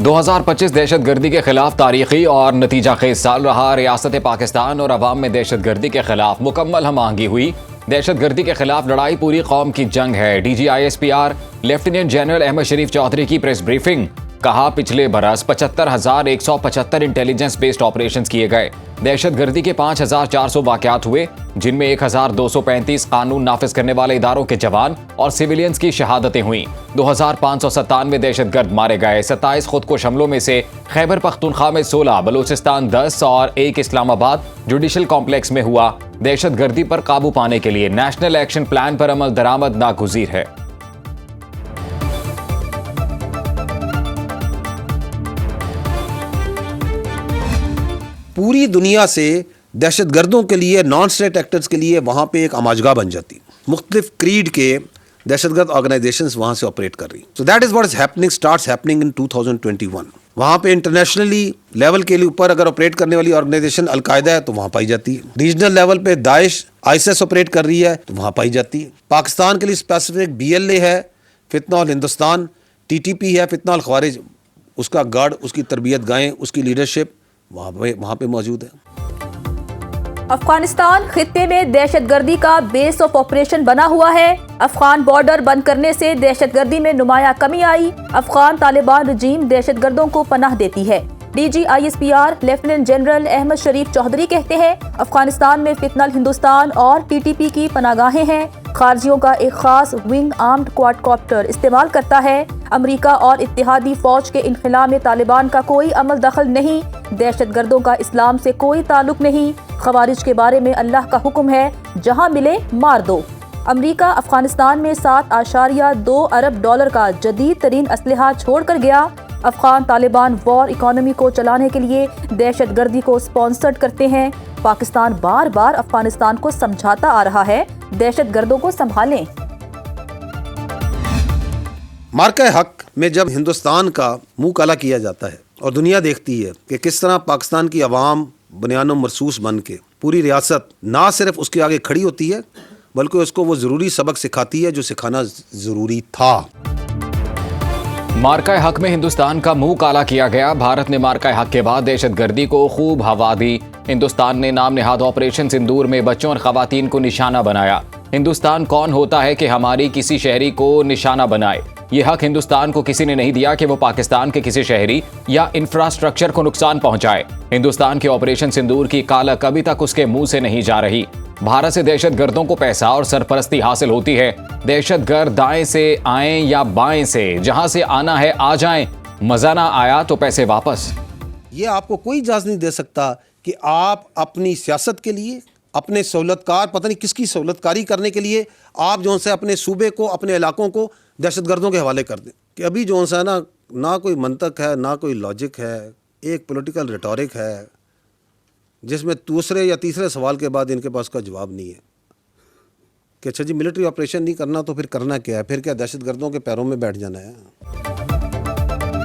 2025 दहशतगर्दी के खिलाफ तारीखी और नतीजा खेज साल रहा। रियासत पाकिस्तान और अवाम में दहशतगर्दी के खिलाफ मुकम्मल हम आहंगी हुई। दहशतगर्दी के खिलाफ लड़ाई पूरी कौम की जंग है। DGISPR लेफ्टिनेंट जनरल अहमद शरीफ चौधरी की प्रेस ब्रीफिंग। कहा, पिछले बरस 75,175 इंटेलिजेंस बेस्ड ऑपरेशन किए गए। दहशतगर्दी के 5,400 वाकयात हुए, जिनमें 1,235 कानून नाफिज करने वाले इदारों के जवान और सिविलियंस की शहादतें हुई। 2,597 दहशतगर्द मारे गए। 27 खुदकुश हमलों में से खैबर पख्तूनख्वा में 16, बलूचिस्तान 10 और 1 इस्लामाबाद जुडिशल कॉम्प्लेक्स में हुआ। दहशतगर्दी पर काबू पाने के लिए नेशनल एक्शन प्लान पर अमल दरामद नागुज़ीर है। पूरी दुनिया से दहशतगर्दों के लिए, नॉन स्टेट एक्टर्स के लिए वहाँ पे एक अमाजगा बन जाती। मुख्तलिफ क्रीड के दहशतगर्द ऑर्गेनाइजेशंस वहाँ से ऑपरेट कर रही। So that is what is happening, starts happening in 2021। वहाँ पे इंटरनेशनली लेवल के लिए ऊपर अगर ऑपरेट करने वाली ऑर्गेनाइजेशन अलकायदा है तो वहाँ पाई जाती है। रीजनल लेवल पे दाइश, ISIS ऑपरेट कर रही है तो वहाँ पाई जाती है। पाकिस्तान के लिए स्पेसिफिक BLA है, फितना उल हिंदुस्तान, TTP है, फितना उल ख्वारिज, उसका गार्ड, उसकी तरबियत गाहें, उसकी लीडरशिप वहाँ पे मौजूद है। अफगानिस्तान खित्ते में दहशतगर्दी का बेस ऑफ ऑपरेशन बना हुआ है। अफगान बॉर्डर बंद करने से दहशतगर्दी में नुमाया कमी आई। अफगान तालिबान रजीम दहशतगर्दों को पनाह देती है। DGISPR लेफ्टिनेंट जनरल अहमद शरीफ चौधरी कहते हैं, अफगानिस्तान में फितना हिंदुस्तान और TTP की पनागाहें हैं। खारजियों का एक खास विंग आर्म्ड क्वाडकॉप्टर इस्तेमाल करता है। अमेरिका और इत्तेहादी फौज के इनखला में तालिबान का कोई अमल दखल नहीं। दहशतगर्दों का इस्लाम से कोई ताल्लुक नहीं। खवारिज के बारे में अल्लाह का हुक्म है, जहां मिले मार दो। अमेरिका अफगानिस्तान में $7.2 अरब का जदीद तरीन असलहा छोड़कर गया। अफगान तालिबान वॉर इकोनॉमी को चलाने के लिए दहशतगर्दी को स्पॉन्सर करते हैं। पाकिस्तान बार बार अफगानिस्तान को समझाता आ रहा है, दहशतगर्दों को संभालें। मार्का हक में जब हिंदुस्तान का मुंह काला किया जाता है और दुनिया देखती है कि किस तरह पाकिस्तान की आवाम बुनियानो मरसूस बन के पूरी रियासत ना सिर्फ उसके आगे खड़ी होती है बल्कि उसको वो ज़रूरी सबक सिखाती है जो सिखाना ज़रूरी था। मार्का हक में हिंदुस्तान का मुंह काला किया गया। भारत ने मार्का हक के बाद दहशतगर्दी को खूब हवा दी। हिंदुस्तान ने नाम नेहाद ऑपरेशन सिंदूर में बच्चों और खवातीन को निशाना बनाया। हिंदुस्तान कौन होता है कि हमारी किसी शहरी को निशाना बनाए? ये हक हिंदुस्तान को किसी ने नहीं दिया कि वो पाकिस्तान के किसी शहरी या इंफ्रास्ट्रक्चर को नुकसान पहुंचाए। हिंदुस्तान के ऑपरेशन सिंदूर की कालक अभी तक उसके मुंह से नहीं जा रही। भारत से दहशतगर्दों को पैसा और सरपरस्ती हासिल होती है। दहशतगर्द दाएं से आए या बाएं से, जहां से आना है आ जाएं। मजा ना आया तो पैसे वापस। ये आपको कोई इजाज़त नहीं दे सकता कि आप अपनी सियासत के लिए, अपने सहूलतकार, पता नहीं किसकी सहूलतकारी करने के लिए आप जो से अपने सूबे को, अपने इलाकों को दहशतगर्दों के हवाले कर दें। कि अभी जो है ना कोई मंतक है, ना कोई लॉजिक है, एक पॉलिटिकल रिटोरिक है जिसमें दूसरे या तीसरे सवाल के बाद इनके पास का जवाब नहीं है कि अच्छा जी मिलिट्री ऑपरेशन नहीं करना तो फिर करना क्या है? फिर क्या दहशतगर्दों के पैरों में बैठ जाना है?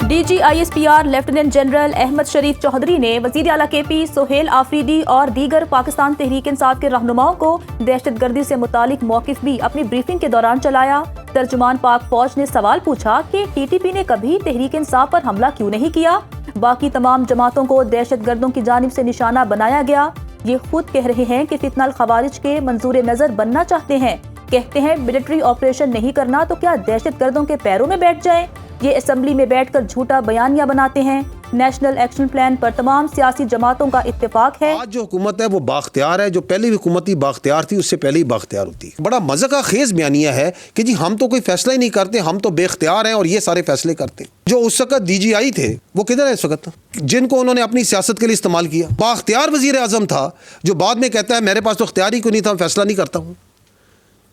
DGISPR लेफ्टिनेंट जनरल अहमद शरीफ चौधरी ने वजीर आला KP सोहेल आफरीदी और दीगर पाकिस्तान तहरीक इंसाफ के रहनुमाओं को दहशतगर्दी से मुतालिक मौकिफ भी अपनी ब्रीफिंग के दौरान चलाया। तर्जुमान पाक फौज ने सवाल पूछा कि TTP ने कभी तहरीक इंसाफ पर हमला क्यों नहीं किया? बाकी तमाम जमातों को दहशतगर्दों की जानिब से निशाना बनाया गया। ये खुद कह रहे हैं कि फितना अल खवारिज के मंजूर नजर बनना चाहते हैं। कहते हैं मिलिट्री ऑपरेशन नहीं करना तो क्या दहशतगर्दों के पैरों में बैठ जाए? ये असेंबली में बैठकर झूठा बयानिया बनाते हैं। नेशनल एक्शन प्लान पर तमाम सियासी जमातों का इत्तेफाक है। आज जो हुकूमत है वो बाख्तियार है, जो पहली हुकूमत ही बाख्तियार थी उससे पहले ही बाख्तियार होती है। बड़ा मज़े का खेज बयानिया है कि जी हम तो कोई फैसला ही नहीं करते, हम तो बेख्तियार हैं और ये सारे फैसले करते हैं। जो उस वक्त DGI थे वो किधर है इस वक्त, जिनको उन्होंने अपनी सियासत के लिए इस्तेमाल किया? बाख्तियार वजीर आज़म था जो बाद में कहता है मेरे पास तो इख्तियार ही कोई नहीं था, फैसला नहीं करता हूँ।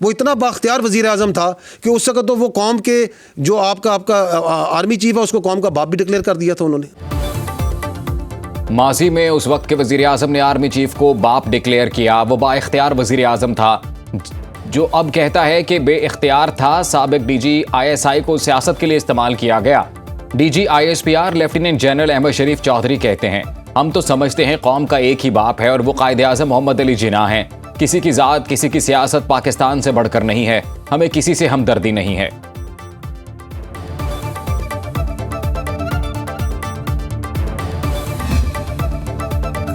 वो इतना बाख्तियार वजीर आज़म था कि उस वक्त तो वो कौम के जो आपका आर्मी चीफ है उसको कौम का बाप भी डिक्लेयर कर दिया था उन्होंने। माजी में उस वक्त के वजीर आज़म ने आर्मी चीफ को बाप डिक्लेयर किया। वो बाइख्तियार वजीर आज़म था जो अब कहता है कि बेइख्तियार था। साबिक DGISI को सियासत के लिए इस्तेमाल किया गया। DGISPR लेफ्टिनेंट जनरल अहमद शरीफ चौधरी कहते हैं, हम तो समझते हैं कौम का एक ही बाप है और वो कायदे आज़म मोहम्मद अली जिन्ना हैं। किसी की जात, किसी की सियासत पाकिस्तान से बढ़कर नहीं है। हमें किसी से हमदर्दी नहीं है।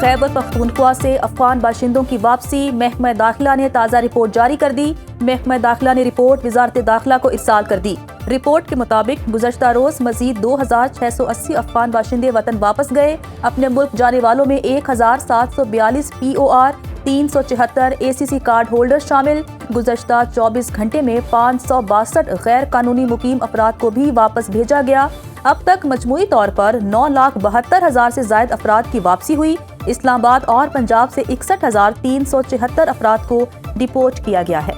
खैबर पख्तूनख्वा से अफगान बाशिंदों की वापसी, महकमा दाखिला ने ताज़ा रिपोर्ट जारी कर दी। महकमा दाखिला ने रिपोर्ट वजारत दाखिला को इरसाल कर दी। रिपोर्ट के मुताबिक गुज़श्ता रोज मजीद 2680 अफगान बाशिंदे वतन वापस गए। अपने मुल्क जाने वालों में 1742 POR, 374 ACC कार्ड होल्डर शामिल। गुज़श्ता 24 घंटे में 562 गैर कानूनी मुकीम अफराद को भी वापस भेजा गया। अब तक मजमूई तौर पर 9,72,000 से जायद अफराद की वापसी हुई। इस्लामाबाद और पंजाब से 61,374 अफराद को डिपोर्ट किया गया है।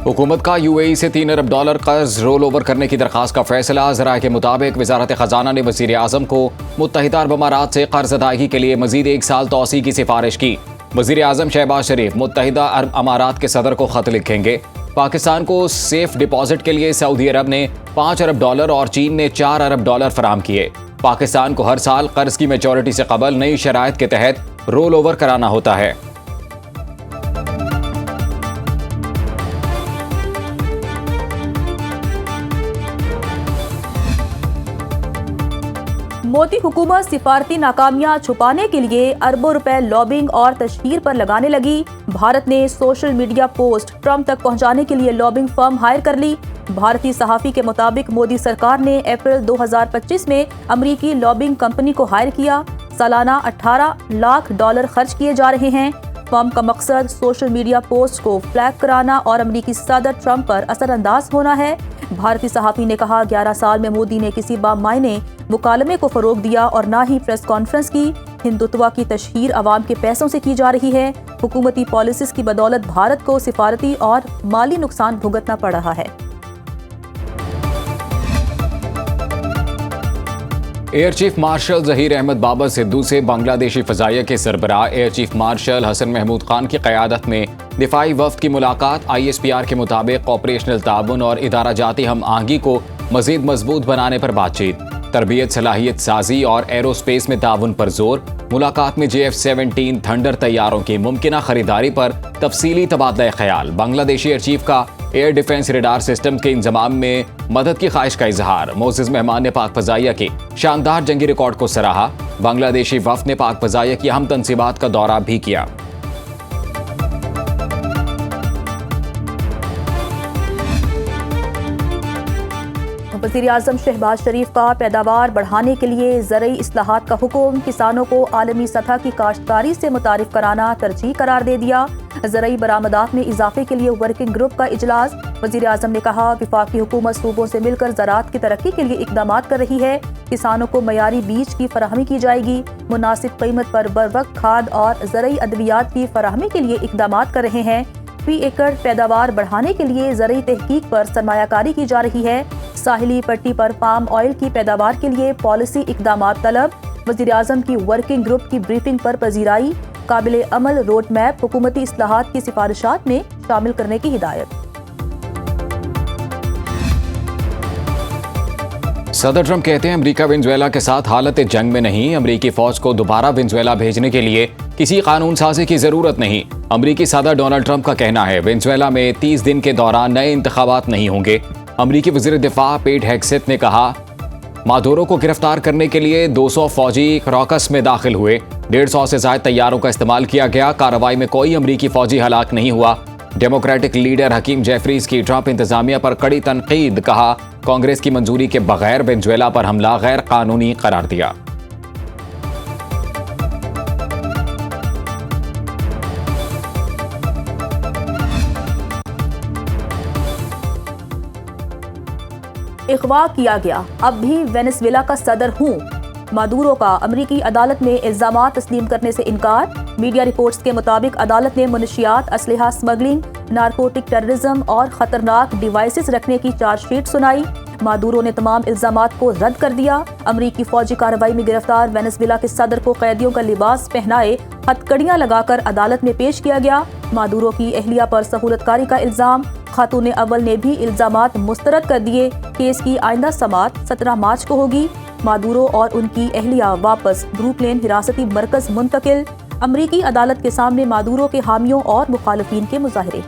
हुकूमत का UAE से $3 अरब कर्ज रोल ओवर करने की दरखास्त का फैसला। ज़राए के मुताबिक वजारत खजाना ने वज़ीर आज़म को मुत्तहिदा अरब अमारात से कर्ज अदायगी के लिए मजीद 1 साल तौसी की सिफारिश की। वज़ीर आज़म शहबाज शरीफ मुत्तहिदा अरब अमारात के सदर को खत लिखेंगे। पाकिस्तान को सेफ डिपॉजिट के लिए सऊदी अरब ने $5 अरब और चीन ने $4 अरब फराम किए। पाकिस्तान को हर साल कर्ज की मेचोरिटी से कबल नई शराइत के तहत रोल ओवर कराना होता है। मोदी हुकूमत सिफारती नाकामियां छुपाने के लिए अरबों रुपए लॉबिंग और तशहीर पर लगाने लगी। भारत ने सोशल मीडिया पोस्ट ट्रंप तक पहुंचाने के लिए लॉबिंग फर्म हायर कर ली। भारतीय सहाफ़ी के मुताबिक मोदी सरकार ने अप्रैल 2025 में अमरीकी लॉबिंग कंपनी को हायर किया। सालाना $18 लाख खर्च किए जा रहे हैं। फर्म का मकसद सोशल मीडिया पोस्ट को फ्लैग कराना और अमरीकी सदर ट्रंप पर असरअंदाज होना है। भारतीय सहाफ़ी ने कहा, 11 साल में मोदी ने किसी बामायने मुकालमे को फरोग दिया और ना ही प्रेस कॉन्फ्रेंस की। हिंदुत्व की तशहीर अवाम के पैसों से की जा रही है। हुकूमती पॉलिसीज की बदौलत भारत को सिफारती और माली नुकसान भुगतना पड़ रहा है। Air chief marshal Zaheer Ahmed Babar Sidhu से बांग्लादेशी फ़ज़ाइया के सरबराह air chief marshal Hasan Mahmood Khan की क़यादत में दिफाई वफ़द की मुलाकात। ISPR के मुताबिक ऑपरेशनल ताउन और इदारा जाती हम आहंगी को मज़ीद मजबूत बनाने पर बातचीत। तरबियत, सलाहियत साजी और एरोस्पेस में ताउन पर जोर। मुलाकात में JF-17 थंडर तैयारों की मुमकिना खरीदारी पर तफसीली तबादला ख्याल। बांग्लादेशी एयर चीफ का एयर डिफेंस रडार सिस्टम के इंजमाम में मदद की ख्वाहिश का इजहार। मोअज़्ज़िज़ मेहमान ने पाक फ़ज़ाइया के शानदार जंगी रिकॉर्ड को सराहा। बांग्लादेशी वफ़द ने पाक फ़ज़ाइया की अहम तनसीबात का दौरा भी किया। वज़ीर आज़म शहबाज शरीफ का पैदावार बढ़ाने के लिए ज़रई इस्लाहात का हुक्म। किसानों को आलमी सतह की काश्तकारी से मुतारिफ कराना तरजीह करार दे दिया। ज़रई बरामदात में इजाफे के लिए वर्किंग ग्रुप का इजलास। वज़ीर आज़म ने कहा, वफाकी हुकूमत सूबों से मिलकर ज़राअत की तरक्की के लिए इक़दामात कर रही है। किसानों को मयारी बीज की फराहमी की जाएगी। मुनासिब कीमत पर बरवक्त खाद और ज़रई अद्वियात की फराहमी के लिए इक़दामात कर रहे हैं। फी एकड़ पैदावार बढ़ाने के लिए ज़रई तहकीक पर सरमायाकारी की जा रही है। साहिली पट्टी पर पाम ऑयल की पैदावार के लिए पॉलिसी इक़दामात तलब। वज़ीर आज़म की वर्किंग ग्रुप की ब्रीफिंग पर पजीराई। काबिल अमल रोड मैप हुकूमती इस्लाहात की सिफारिशात में शामिल करने की हिदायत। सदर ट्रंप कहते हैं, अमेरिका वेनेजुएला के साथ हालत जंग में नहीं। अमेरिकी फौज को दोबारा वेनेजुएला भेजने के लिए किसी कानून साजी की जरूरत नहीं। अमेरिकी सदर डोनाल्ड ट्रंप का कहना है, वेनेजुएला में 30 दिन के दौरान नए इंतखाबात नहीं होंगे। अमेरिकी वज़ीर दिफा पेट हेग्सेथ ने कहा, मादुरो को गिरफ्तार करने के लिए 200 फौजी क्रॉकस में दाखिल हुए। 150 से ज्यादा तैयारों का इस्तेमाल किया गया। कार्रवाई में कोई अमेरिकी फौजी हलाक नहीं हुआ। डेमोक्रेटिक लीडर हकीम जेफरीज की ट्रंप इंतजामिया पर कड़ी तनकीद। कहा, कांग्रेस की मंजूरी के बगैर वेनेजुएला पर हमला गैर कानूनी करार दिया। इगवा किया गया, अब भी वेनेजुएला का सदर हूँ। मादुरो का अमरीकी अदालत में इल्जामात तस्लीम करने से इनकार। मीडिया रिपोर्ट्स के मुताबिक अदालत ने मुनशियात, असलहा स्मगलिंग, नारकोटिक टेररिज्म और खतरनाक डिवाइसेस रखने की चार्जशीट सुनाई। मादुरो ने तमाम इल्जामात को रद्द कर दिया। अमरीकी फौजी कार्रवाई में गिरफ्तार वेनेजुएला के सदर को कैदियों का लिबास पहनाए हथकड़ियां लगाकर अदालत में पेश किया गया। मादुरो की अहलिया पर सहूलतकारी का इल्जाम। खातून अव्वल ने भी इल्जामात मुस्तरद कर दिए। केस की आइंदा समाअत 17 मार्च को होगी। मादुरो और उनकी अहलिया वापस ब्रुकलिन हिरासती मरकज मुंतकिल। अमरीकी अदालत के सामने मादुरो के हामियों और मुखालिफिन के मुजाहरे।